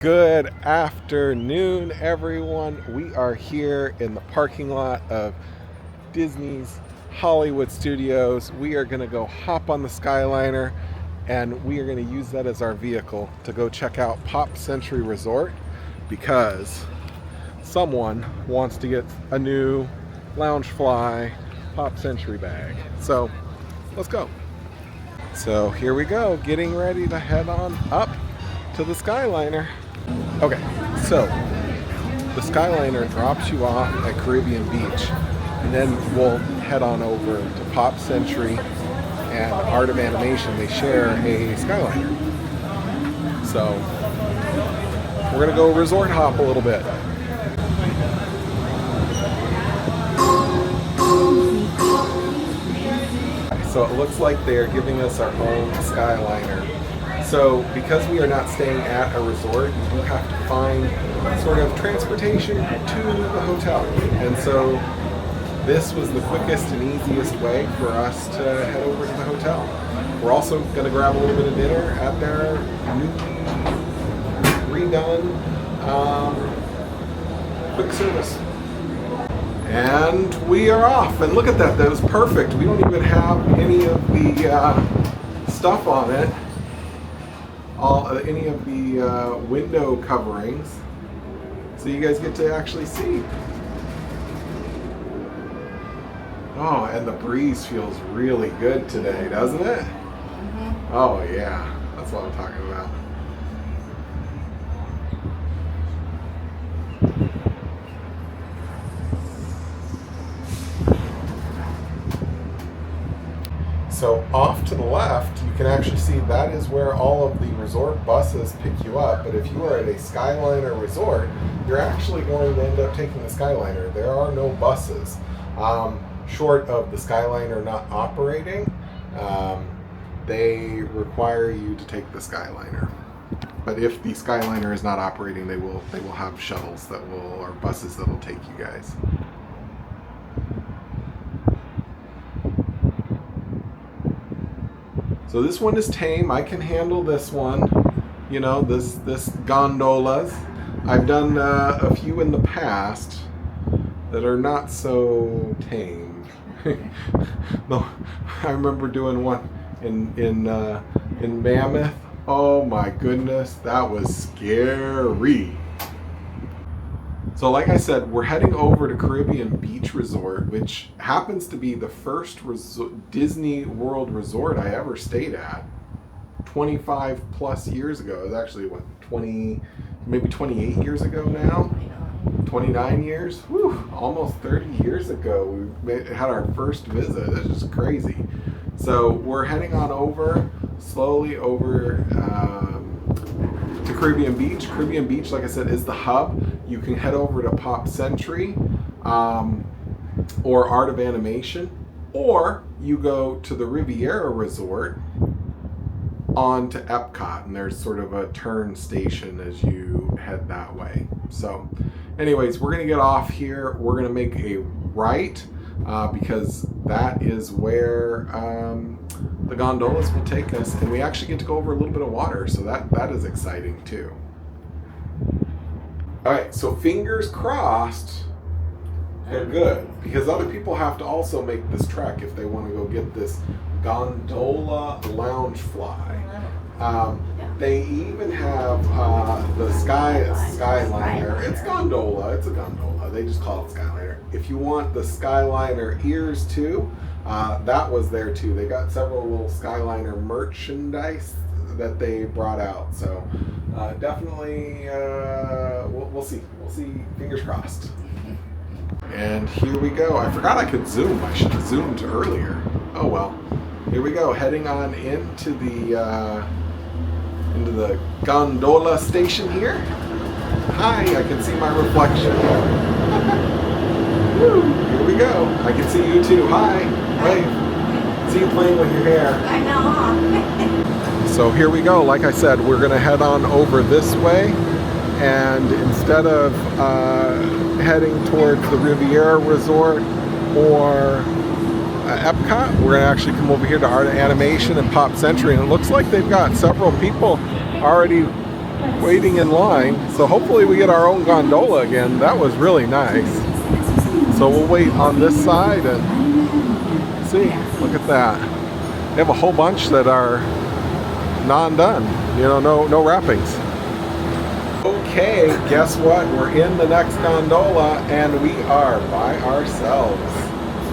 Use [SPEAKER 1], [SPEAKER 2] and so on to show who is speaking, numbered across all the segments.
[SPEAKER 1] Good afternoon, everyone. We are here in the parking lot of Disney's Hollywood Studios. We are going to go hop on the Skyliner and we are going to use that as our vehicle to go check out Pop Century Resort because someone wants to get a new Loungefly Pop Century bag. So let's go. So here we go, getting ready to head on up to the Skyliner. Okay, so the Skyliner drops you off at Caribbean Beach, and then we'll head on over to Pop Century and Art of Animation. They share a Skyliner. So we're gonna go resort hop a little bit. So it looks like they are giving us our own Skyliner. So because we are not staying at a resort, you have to find sort of transportation to the hotel. And so this was the quickest and easiest way for us to head over to the hotel. We're also going to grab a little bit of dinner at their new redone quick service. And we are off. And look at that, that was perfect. We don't even have any of the stuff on it. Any of the window coverings, so you guys get to actually see. Oh, and the breeze feels really good today, doesn't it? Mm-hmm. Oh yeah, that's what I'm talking about. So off to the left, you can actually see that is where all of the resort buses pick you up. But if you are at a Skyliner resort, you're actually going to end up taking the Skyliner. There are no buses. Short of the Skyliner not operating, they require you to take the Skyliner. But if the Skyliner is not operating, they will have shuttles or buses that will take you guys. So this one is tame. I can handle this one. You know, this gondolas. I've done a few in the past that are not so tame. No, I remember doing one in Mammoth. Oh my goodness, that was scary. So like I said, we're heading over to Caribbean Beach Resort, which happens to be the first Disney World resort I ever stayed at 25 plus years ago. It was actually, what, maybe 28 years ago now? 29 years? Whew, almost 30 years ago we had our first visit. That's just crazy. So we're heading on over, slowly over to Caribbean Beach. Caribbean Beach, like I said, is the hub. You can head over to Pop Century or Art of Animation, or you go to the Riviera Resort on to Epcot, and there's sort of a turn station as you head that way. So anyways, we're gonna get off here. We're gonna make a right because that is where the gondolas will take us, and we actually get to go over a little bit of water, so that is exciting too. All right, so fingers crossed they're good, because other people have to also make this trek if they want to go get this gondola Loungefly. They even have the Skyliner. It's gondola. It's a gondola. They just call it Skyliner. If you want the Skyliner ears too, that was there too. They got several little Skyliner merchandise that they brought out. So definitely, we'll see. We'll see. Fingers crossed. And here we go. I forgot I could zoom. I should have zoomed earlier. Oh well. Here we go. Heading on into the gondola station here. Hi, I can see my reflection. Woo, here we go. I can see you too. Hi. Wave. See you playing with your hair.
[SPEAKER 2] I know.
[SPEAKER 1] So here we go. Like I said, we're going to head on over this way. And instead of heading towards the Riviera Resort or Epcot, we're going to actually come over here to Art of Animation and Pop Century. And it looks like they've got several people already waiting in line. So hopefully we get our own gondola again. That was really nice. So we'll wait on this side and see. Look at that. They have a whole bunch that are non-done. You know, no wrappings. Okay, guess what? We're in the next gondola and we are by ourselves.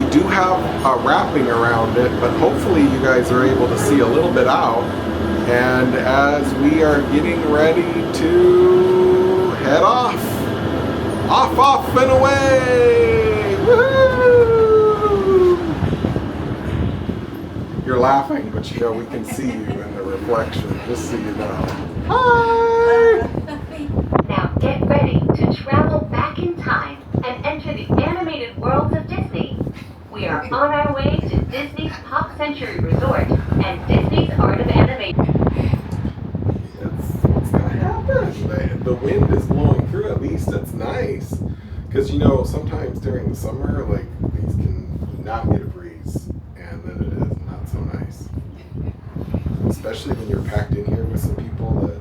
[SPEAKER 1] We do have a wrapping around it, but hopefully you guys are able to see a little bit out. And as we are getting ready to head off and away! Woo! You're laughing, but you know we can see you in the reflection, just so you know. Hi!
[SPEAKER 3] Now get ready to travel back in time and enter the animated worlds of Disney. We are on our way to Disney's Pop Century Resort and Disney's Art of Animation.
[SPEAKER 1] What's gonna happen? The wind is blowing through. At least it's nice, because you know sometimes during the summer, like these can not get a breeze, and then it is not so nice. Especially when you're packed in here with some people that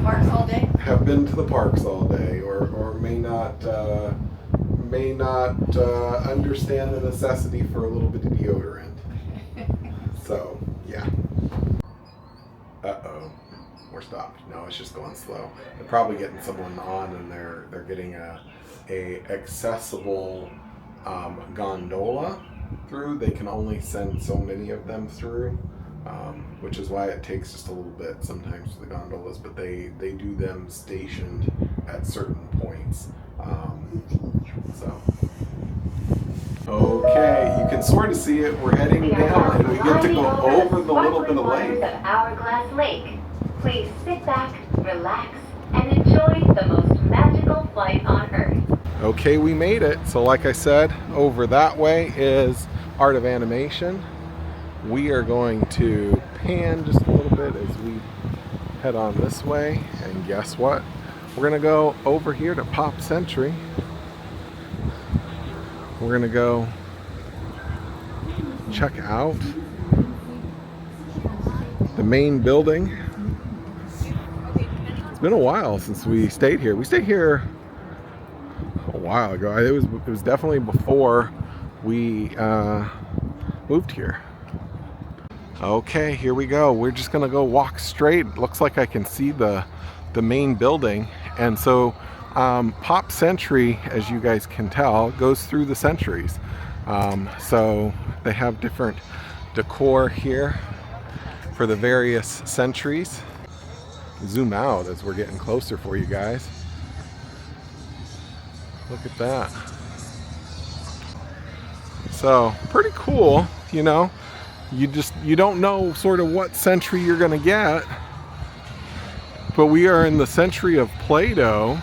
[SPEAKER 2] Parks all day?
[SPEAKER 1] have been to the parks all day, or may not understand the necessity for a little bit of deodorant. So yeah. Uh-oh, we're stopped. No, it's just going slow. They're probably getting someone on, and they're getting a accessible gondola through. They can only send so many of them through, which is why it takes just a little bit sometimes for the gondolas, but they do them stationed at certain points. So okay, you can sort of see it. We're heading down, and we get to go over the little bit of lake.
[SPEAKER 3] Of Hourglass Lake. Please sit back, relax, and enjoy the most magical flight on Earth.
[SPEAKER 1] Okay, we made it. So like I said, over that way is Art of Animation. We are going to pan just a little bit as we head on this way. And guess what? We're gonna go over here to Pop Century. We're gonna go check out the main building. It's been a while since we stayed here. We stayed here a while ago. It was definitely before we moved here. Okay, here we go. We're just gonna go walk straight. Looks like I can see the main building, and so Pop Century, as you guys can tell, goes through the centuries. So they have different decor here for the various centuries. Zoom out as we're getting closer for you guys. Look at that. So pretty cool, you know. You don't know sort of what century you're gonna get, but we are in the century of Play-Doh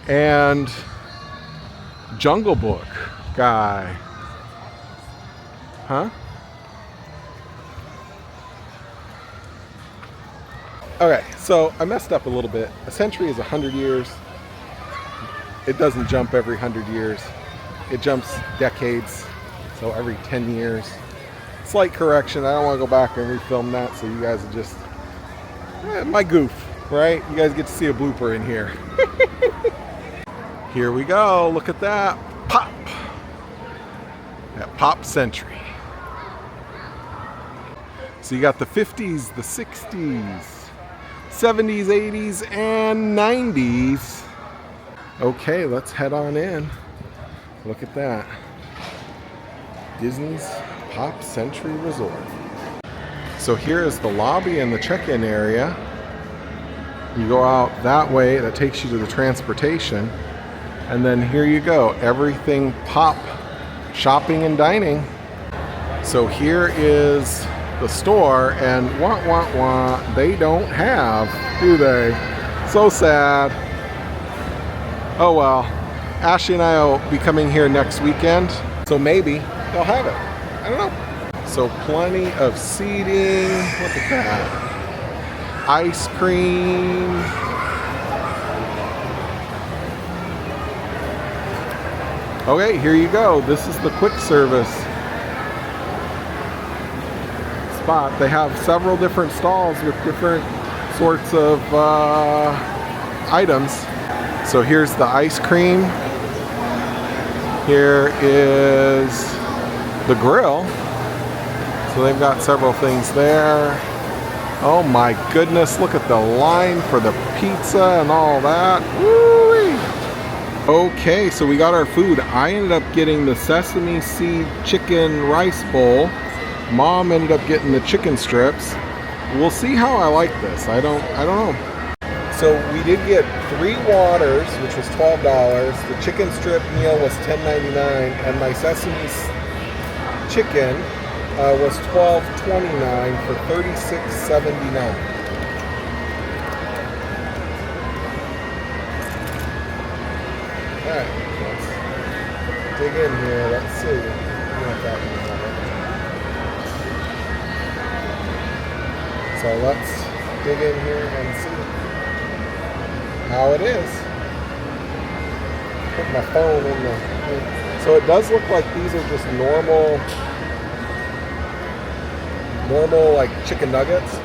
[SPEAKER 1] and Jungle Book guy. Huh? Okay, so I messed up a little bit. A century is 100 years. It doesn't jump every 100 years. It jumps decades, so every 10 years. Slight correction. I don't want to go back and refilm that, so you guys are just my goof, right? You guys get to see a blooper in here. Here we go. Look at that. Pop. At Pop Century. So you got the 50s, the 60s, 70s, 80s, and 90s. Okay, let's head on in. Look at that. Disney's Pop Century Resort. So here is the lobby and the check-in area. You go out that way, that takes you to the transportation. And then here you go, everything pop, shopping and dining. So here is the store, and they don't have, do they? So sad. Oh well. Ashley and I will be coming here next weekend, so maybe they'll have it. I don't know. So plenty of seating. Look at that. Ice cream. Okay, here you go. This is the quick service. spot. They have several different stalls with different sorts of items. So here's the ice cream. Here is the grill. So they've got several things there. Oh my goodness, look at the line for the pizza and all that. Woo-wee. Okay, so we got our food. I ended up getting the sesame seed chicken rice bowl. Mom ended up getting the chicken strips. We'll see how I like this. I don't know. So we did get 3 waters, which was $12. The chicken strip meal was $10.99, and my sesame chicken was $12.29 for $36.79. Alright, let's dig in here. Let's see what that is. So let's dig in here and see how it is. Put my phone in the... So it does look like these are just normal like chicken nuggets.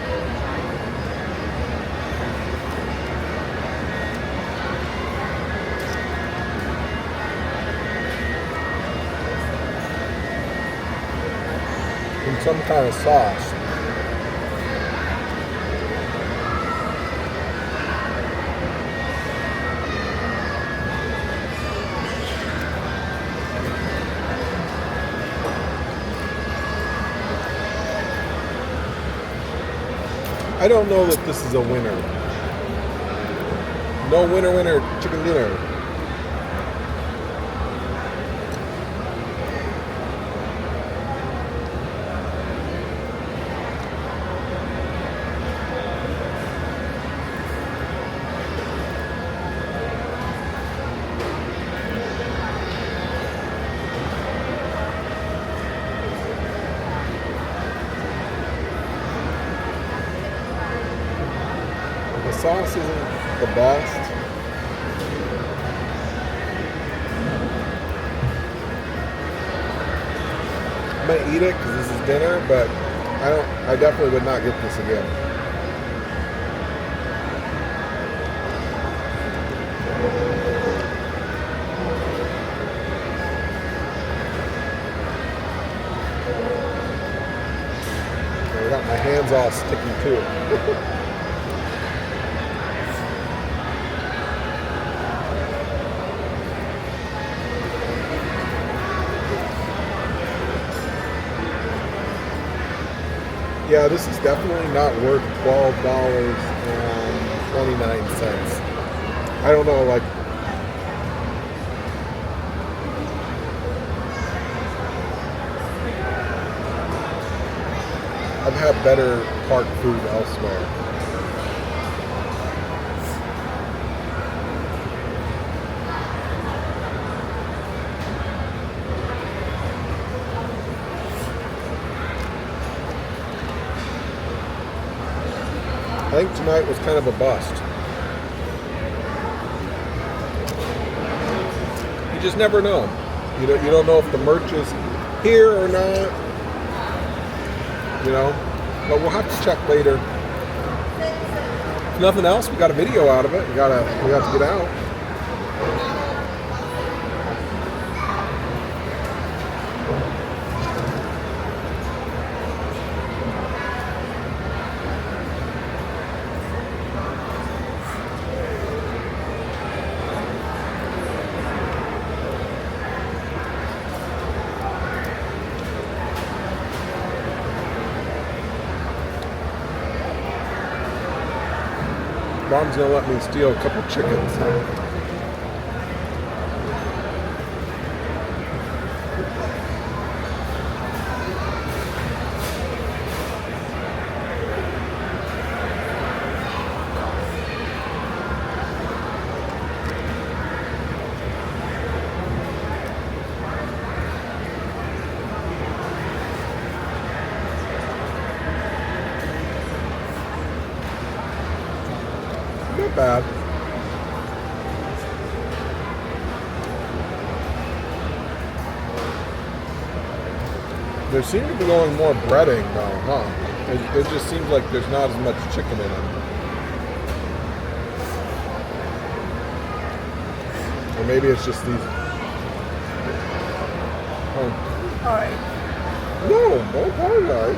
[SPEAKER 1] And some kind of sauce. I don't know that this is a winner. No winner chicken dinner. The sauce isn't the best. I might eat it because this is dinner, but I definitely would not get this again. I got my hands all sticky too. Yeah, this is definitely not worth $12.29. I don't know, like, I've had better park food elsewhere. I think tonight was kind of a bust. You just never know. You don't know if the merch is here or not. You know, but we'll have to check later. If nothing else, we got a video out of it. We have to get out. Mom's gonna let me steal a couple chickens. Not bad. They seem to be going more breading though, huh? It just seems like there's not as much chicken in them. Or maybe it's just these. Oh.
[SPEAKER 2] Alright.
[SPEAKER 1] No, don't apologize.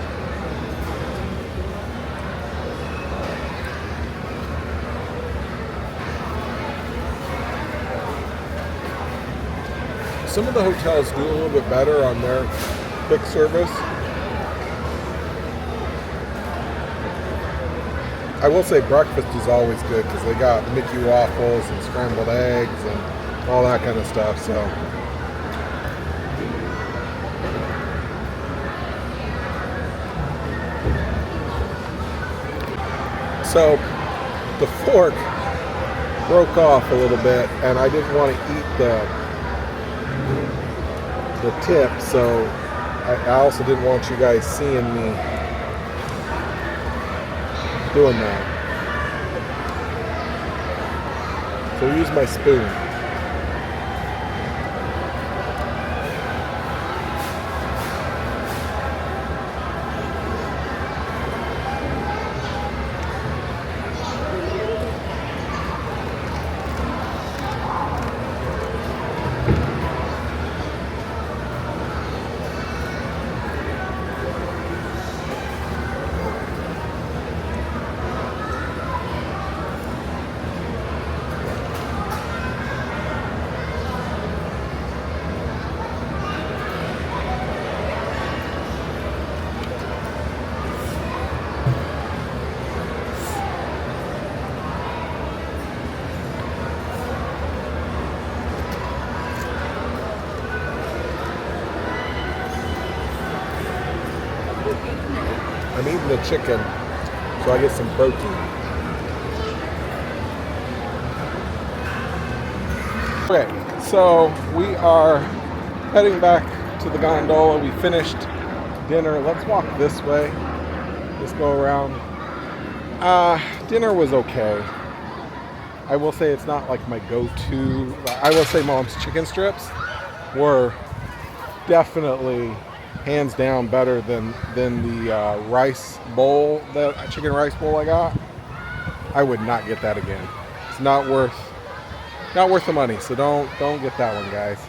[SPEAKER 1] Some of the hotels do a little bit better on their quick service. I will say breakfast is always good because they got Mickey waffles and scrambled eggs and all that kind of stuff. So the fork broke off a little bit, and I didn't want to eat the tip, so I also didn't want you guys seeing me doing that. So use my spoon. I'm eating the chicken, so I get some protein. Okay, so we are heading back to the gondola. We finished dinner. Let's walk this way. Let's go around. Dinner was okay. I will say it's not like my go-to. I will say Mom's chicken strips were definitely hands down better than the rice bowl, the chicken rice bowl I got. I would not get that again. It's not worth the money, so don't get that one, guys.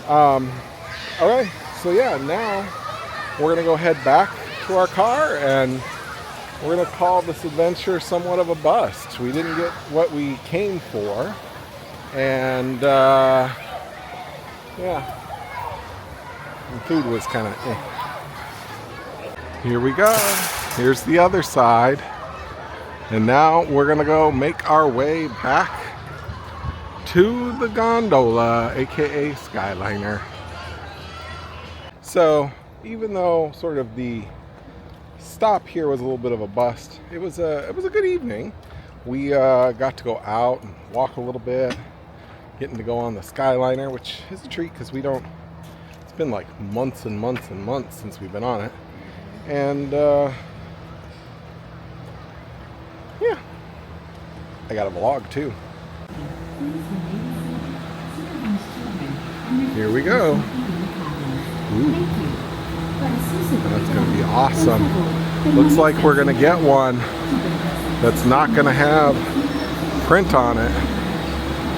[SPEAKER 1] All right, so yeah, now we're gonna go head back to our car, and we're gonna call this adventure somewhat of a bust. We didn't get what we came for, and yeah. The food was kind of Here we go. Here's the other side. And now we're going to go make our way back to the gondola, aka Skyliner. So, even though sort of the stop here was a little bit of a bust, it was a good evening. We got to go out and walk a little bit, getting to go on the Skyliner, which is a treat because it's been like months and months and months since we've been on it. And yeah, I got a vlog too. Here we go. Ooh, that's gonna be awesome. Looks like we're gonna get one that's not gonna have print on it.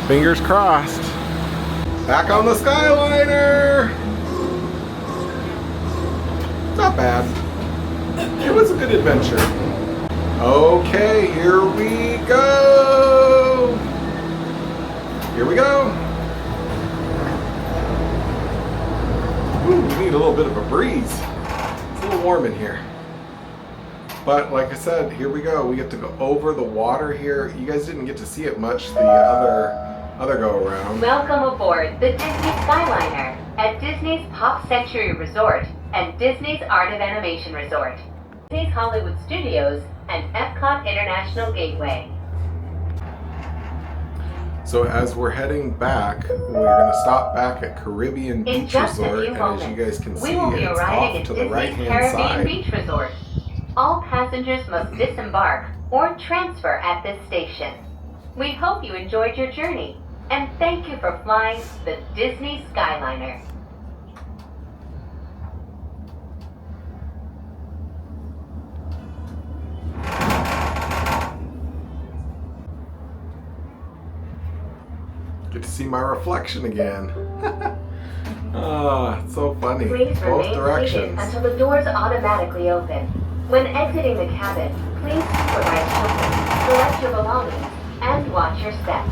[SPEAKER 1] Fingers crossed. Back on the Skyliner. Not bad. It was a good adventure. Okay, here we go. Here we go. Ooh, we need a little bit of a breeze. It's a little warm in here. But like I said, here we go. We get to go over the water here. You guys didn't get to see it much the other go around.
[SPEAKER 3] Welcome aboard the Disney Skyliner at Disney's Pop Century Resort and Disney's Art of Animation Resort, Disney's Hollywood Studios, and Epcot International Gateway.
[SPEAKER 1] So as we're heading back, we're going to stop back at Caribbean
[SPEAKER 3] In
[SPEAKER 1] Beach
[SPEAKER 3] just a
[SPEAKER 1] Resort,
[SPEAKER 3] few
[SPEAKER 1] and
[SPEAKER 3] moments,
[SPEAKER 1] as you guys can see,
[SPEAKER 3] we will be
[SPEAKER 1] it's
[SPEAKER 3] arriving
[SPEAKER 1] off
[SPEAKER 3] at
[SPEAKER 1] to the
[SPEAKER 3] Disney's
[SPEAKER 1] right-hand
[SPEAKER 3] Caribbean
[SPEAKER 1] side.
[SPEAKER 3] Beach Resort. All passengers must disembark or transfer at this station. We hope you enjoyed your journey, and thank you for flying the Disney Skyliner.
[SPEAKER 1] Get to see my reflection again. Ah, it's so funny.
[SPEAKER 3] Please
[SPEAKER 1] Both
[SPEAKER 3] remain
[SPEAKER 1] directions.
[SPEAKER 3] seated until the doors automatically open. When exiting the cabin, please supervise children, collect your belongings, and watch your steps.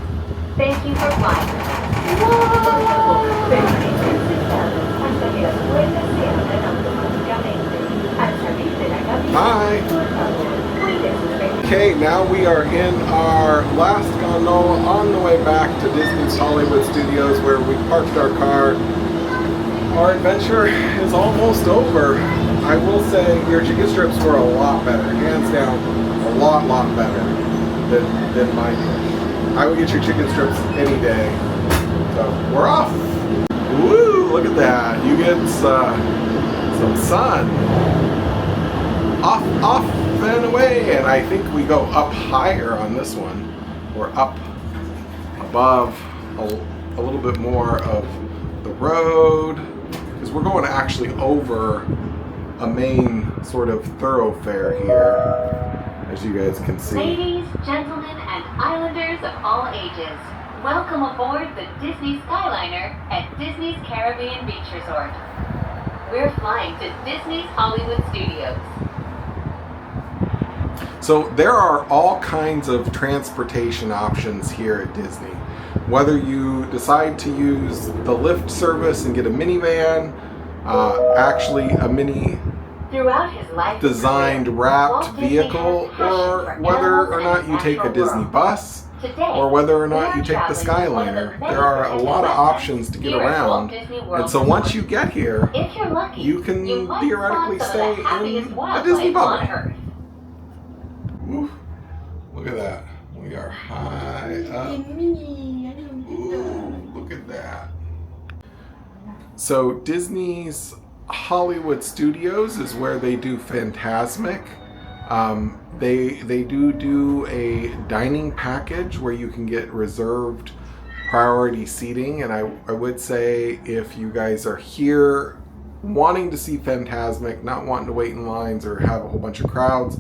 [SPEAKER 3] Thank you for flying with us. Por favor, permanezcan sentados hasta que las puertas se abran automáticamente. Al salir de la cabina,
[SPEAKER 1] Bye.
[SPEAKER 3] por favor, cuide sus pertenencias.
[SPEAKER 1] Okay, now we are in our last gondola on the way back to Disney's Hollywood Studios where we parked our car. Our adventure is almost over. I will say your chicken strips were a lot better, hands down, a lot better than mine did. I would get your chicken strips any day. So we're off. Woo! Look at that. You get some sun. Off and away, and I think we go up higher on this one. We're up above a little bit more of the road because we're going actually over a main sort of thoroughfare here, as you guys can see.
[SPEAKER 3] Ladies, gentlemen, and islanders of all ages, welcome aboard the Disney Skyliner at Disney's Caribbean Beach Resort. We're flying to Disney's Hollywood Studios.
[SPEAKER 1] So there are all kinds of transportation options here at Disney. Whether you decide to use the Lyft service and get a minivan, actually a mini
[SPEAKER 3] Throughout his life
[SPEAKER 1] designed wrapped vehicle, or whether or not you take a Disney bus, or whether or not you take the Skyliner, there are a lot of options to get around. And so once you get here,
[SPEAKER 3] if you're lucky,
[SPEAKER 1] you can theoretically stay in the Disney bubble. Ooh, look at that. We are high up. Ooh, look at that. So Disney's Hollywood Studios is where they do Fantasmic. They do a dining package where you can get reserved priority seating, and I would say if you guys are here wanting to see Fantasmic, not wanting to wait in lines or have a whole bunch of crowds,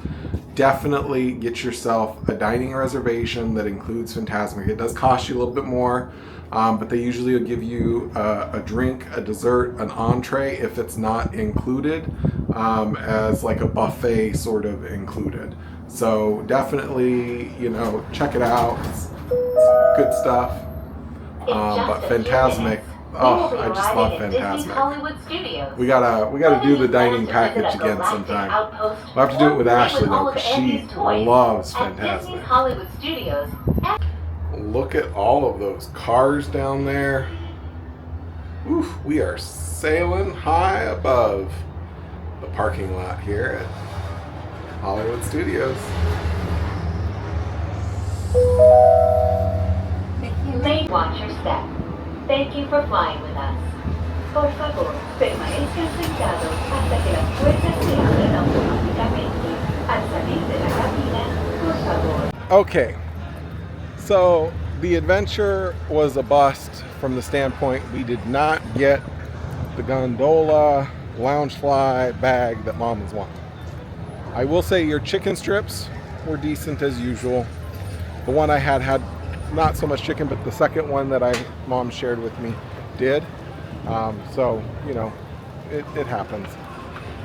[SPEAKER 1] definitely get yourself a dining reservation that includes Fantasmic. It does cost you a little bit more, but they usually will give you a drink, a dessert, an entree if it's not included, as like a buffet sort of included. So definitely, check it out. It's good stuff. But Fantasmic, oh, I just love Fantasmic. We gotta do the dining package again sometime. We'll have to do it with Ashley though, because she loves Fantasmic. Look at all of those cars down there. Oof, we are sailing high above the parking lot here at Hollywood Studios.
[SPEAKER 3] May watch your step. Thank you for flying with us. Por favor, permanezcan sentados hasta que las puertas se abran automáticamente. Al salir de la cabina, por favor.
[SPEAKER 1] Okay, so the adventure was a bust from the standpoint we did not get the gondola Loungefly bag that Mom was wanting. I will say your chicken strips were decent as usual. The one I had not so much chicken, but the second one that Mom shared with me did. So, it happens.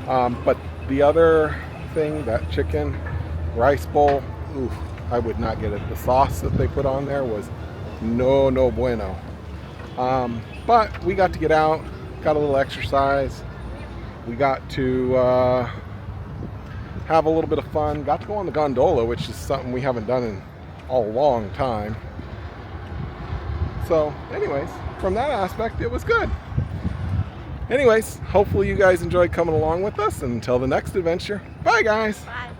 [SPEAKER 1] But the other thing, that chicken rice bowl, oof, I would not get it. The sauce that they put on there was no bueno. But we got to get out, got a little exercise. We got to have a little bit of fun. Got to go on the gondola, which is something we haven't done in a long time. So anyways, from that aspect, it was good. Anyways, hopefully you guys enjoyed coming along with us. And until the next adventure, bye guys.
[SPEAKER 2] Bye.